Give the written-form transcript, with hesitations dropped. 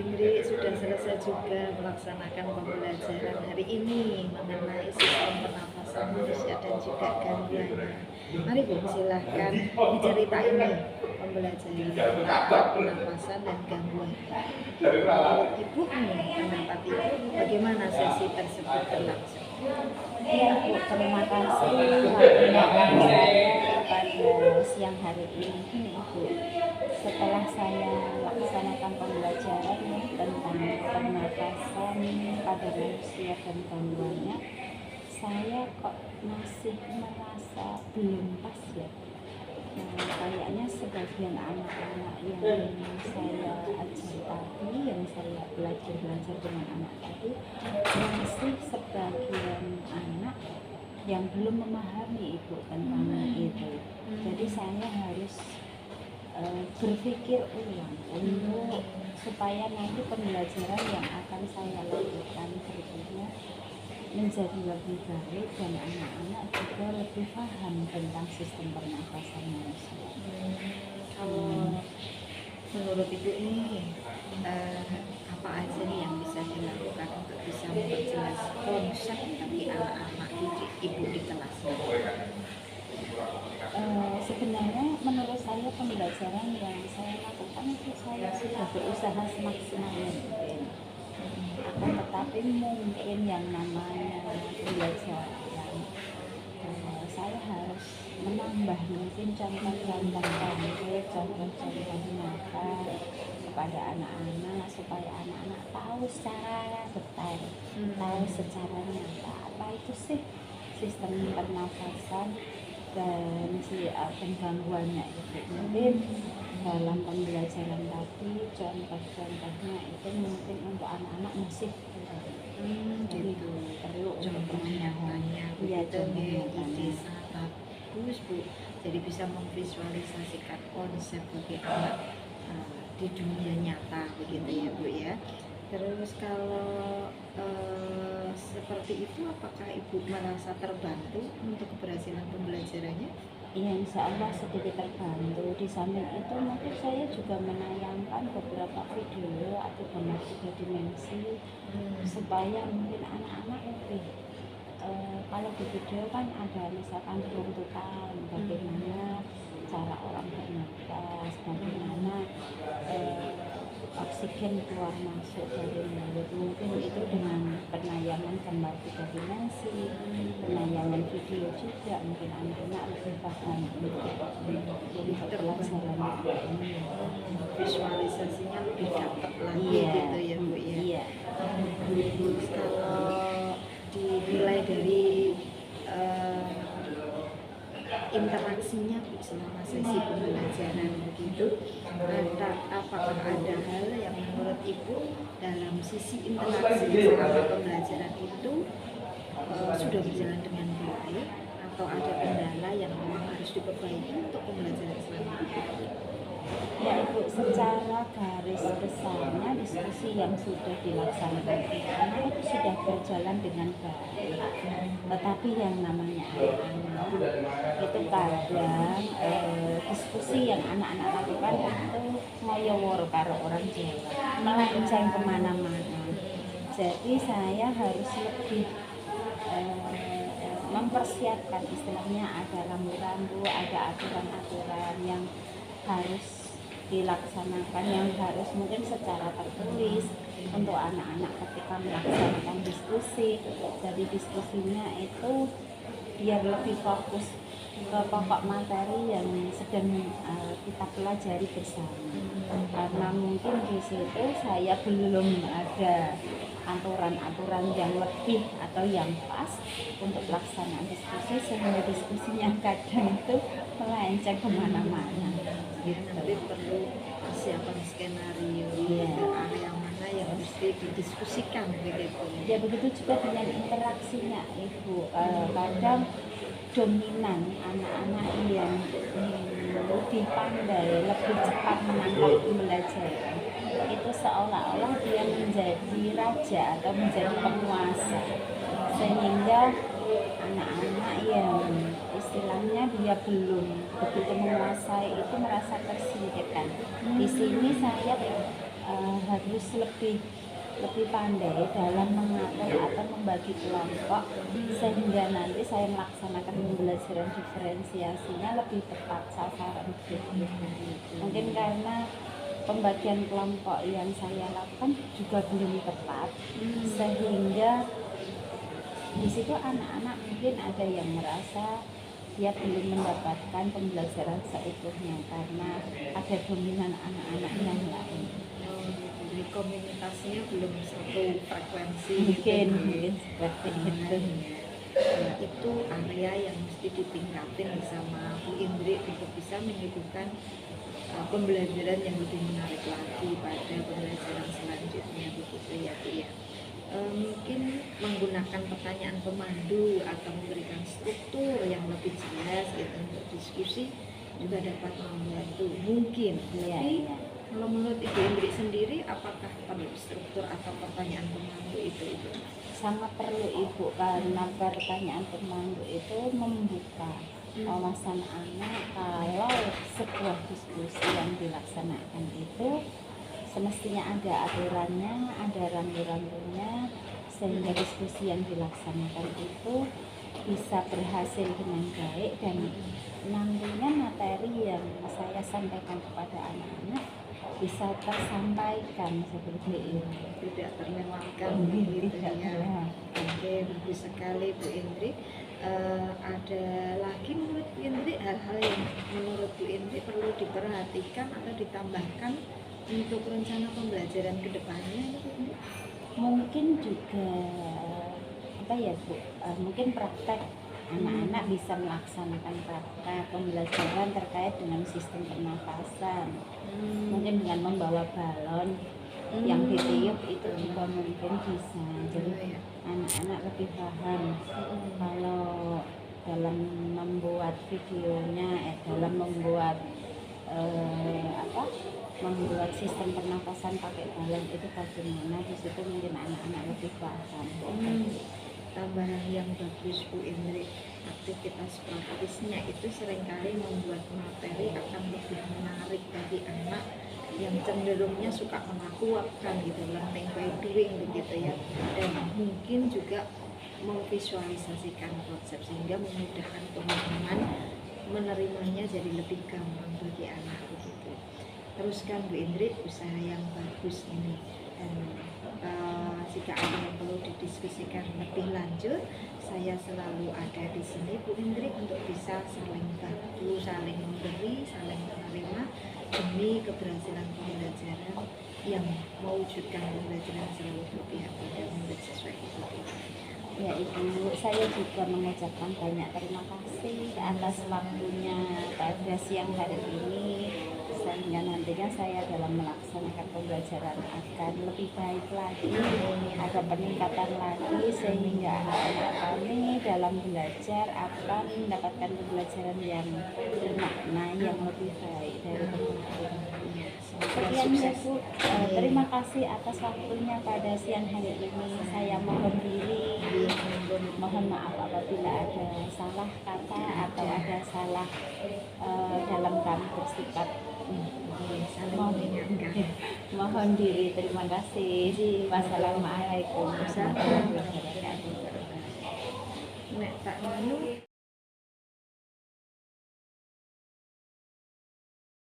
Indri sudah selesai juga melaksanakan pembelajaran hari ini mengenai sistem pernafasan manusia dan juga gangguannya. Mari Bu, silahkan diceritain nih pembelajaran tentang pernafasan dan gangguannya. Menurut Ibu nih, pendapat Ibu bagaimana sesi tersebut berlangsung? Ya Bu, terima kasih waktunya saya pada siang hari ini Ibu. Setelah saya laksanakan pembelajaran tentang pernafasan pada manusia dan gangguannya, saya kok masih merasa belum pas ya. Kayaknya sebagian anak-anak yang saya ajar tadi, yang saya belajar dengan anak tadi, masih sebagian anak yang belum memahami Ibu tentang itu. Jadi saya harus berpikir ulang untuk supaya nanti pembelajaran yang akan saya lakukan berikutnya menjadi lebih baik dan anak-anak juga lebih paham tentang sistem pernafasan manusia. Kalau menurut Ibu ini apa aja nih yang bisa dilakukan untuk bisa memperjelas konsep bagi anak-anak Ibu di kelas? Sebenarnya menurut saya pembelajaran yang saya lakukan itu saya sudah berusaha semaksimal mungkin. Akan tetapi mungkin yang namanya pembelajaran saya harus menambah mungkin contoh-contoh konkret, contoh-contoh nyata kepada anak-anak supaya anak-anak tahu secara detail, tahu secara nyata apa itu sih sistem pernafasan dan gangguannya itu. Mungkin dalam pembelajaran tadi contoh-contohnya itu mungkin untuk anak-anak masih Jadi perlu contohnya banyak, ya, ide sangat bagus Bu. Jadi bisa memvisualisasikan konsep bagi anak di dunia nyata begitu ya Bu ya. Terus kalau seperti itu, apakah Ibu merasa terbantu untuk keberhasilan pembelajarannya? Ya, insya Allah sedikit terbantu. Di samping itu mungkin saya juga menayangkan beberapa video atau gambar 3 dimensi supaya mungkin anak-anak lebih kalau di video kan ada misalkan runtutan bagaimana cara orang bernafas, bagaimana oksigen keluar masuk dari mulut. Mungkin itu dengan penayangan gambar 3 dimensi, penayangan video juga mungkin anak-anak lebih paham untuk pelajaran ini. Visualisasinya lebih dapat lagi gitu ya Bu ya. Iya. Terus kalau dinilai dari interaksinya Bu selama sesi pembelajaran begitu, apakah ada hal yang menurut Ibu dalam sisi interaksi selama pembelajaran itu sudah berjalan dengan baik atau ada kendala yang memang harus diperbaiki untuk pembelajaran selanjutnya? Ya Ibu, secara garis besarnya diskusi yang sudah dilaksanakan itu sudah berjalan dengan baik. Tetapi yang namanya anak-anak itu kadang diskusi yang anak-anak lakukan itu ngoyowor karo orang Jawa, melenceng kemana-mana. Jadi saya harus lebih mempersiapkan, istilahnya ada rambu-rambu, ada aturan-aturan yang harus dilaksanakan, yang harus mungkin secara tertulis untuk anak-anak ketika melaksanakan diskusi. Jadi diskusinya itu biar lebih fokus ke pokok materi yang sedang kita pelajari bersama. Karena mungkin di situ saya belum ada aturan-aturan yang lebih atau yang pas untuk pelaksanaan diskusi, sehingga diskusinya kadang itu melenceng kemana-mana gitu. Nanti perlu persiapan skenario area mana yang mesti didiskusikan begitu. Ya begitu juga dengan interaksinya Ibu. Kadang dominan anak-anak yang lebih pandai, lebih cepat menangkap pembelajaran itu seolah-olah dia menjadi raja atau menjadi penguasa, sehingga anak-anak yang istilahnya dia belum begitu menguasai itu merasa tersingkirkan. Di sini saya harus lebih pandai dalam mengatur atau membagi kelompok sehingga nanti saya melaksanakan pembelajaran diferensiasinya lebih tepat sasaran gitu. Mungkin karena pembagian kelompok yang saya lakukan juga belum tepat sehingga di situ anak-anak mungkin ada yang merasa dia belum mendapatkan pembelajaran seutuhnya karena ada dominan anak-anak yang lain. Jadi komunitasnya belum satu frekuensi Mungkin seperti itu. Nah, itu area yang mesti ditingkatin sama Bu Indri untuk bisa menyuguhkan pembelajaran yang lebih menarik lagi pada pembelajaran selanjutnya begitu ya Bu ya. Mungkin menggunakan pertanyaan pemandu atau memberikan struktur yang lebih jelas gitu untuk diskusi juga dapat membantu mungkin. Tapi kalau menurut Ibu Indri sendiri apakah perlu struktur atau pertanyaan pemandu itu? Sangat perlu Ibu, karena pertanyaan pemandu itu membuka wawasan anak kalau sebuah diskusi yang dilaksanakan itu semestinya ada aturannya, ada rambu-rambunya sehingga diskusi yang dilaksanakan itu bisa berhasil dengan baik dan nantinya materi yang saya sampaikan kepada anak-anak bisa tersampaikan seperti ini, tidak terlewatkan gitu ya. Oke, bagus sekali Bu Indri. Ada lagi menurut Bu Indri hal-hal yang menurut Bu Indri perlu diperhatikan atau ditambahkan untuk rencana pembelajaran kedepannya Bu Indri? Mungkin juga apa ya Bu, mungkin praktek anak-anak bisa melaksanakan praktek pembelajaran terkait dengan sistem pernafasan. Mungkin dengan membawa balon yang ditiup itu juga mungkin bisa, jadi anak-anak lebih paham kalau dalam membuat videonya, dalam membuat membuat sistem pernapasan pakai balon itu bagaimana. Di situ mungkin anak-anak lebih paham. Tambahan yang bagus Bu Indri, aktivitas praktisnya itu seringkali membuat materi akan lebih menarik bagi anak yang cenderungnya suka melakukan gitu, learning by doing begitu ya, dan mungkin juga memvisualisasikan konsep sehingga memudahkan teman-teman menerimanya jadi lebih gampang bagi anak begitu. Teruskan Bu Indri usaha yang bagus ini, dan jika ada yang perlu didiskusikan lebih lanjut, saya selalu ada di sini Bu Indri untuk bisa saling bantu, saling memberi, saling menerima demi keberhasilan pembelajaran yang mewujudkan pembelajaran selalu berpihak pada murid siswa itu. Ya Ibu, saya juga mengucapkan banyak terima kasih atas waktunya pada siang hari ini, sehingga nantinya saya dalam melaksanakan pembelajaran akan lebih baik lagi, ada peningkatan lagi sehingga anak-anak kami dalam belajar akan mendapatkan pembelajaran yang bermakna, yang lebih baik dari kemarin. Sekian ya Bu, terima kasih atas waktunya pada siang hari ini. Saya mohon diri, mohon maaf apabila ada salah kata atau ada salah dalam kami bersikap. Mohon diri, terima kasih. Wassalamualaikum warahmatullahi wabarakatuh.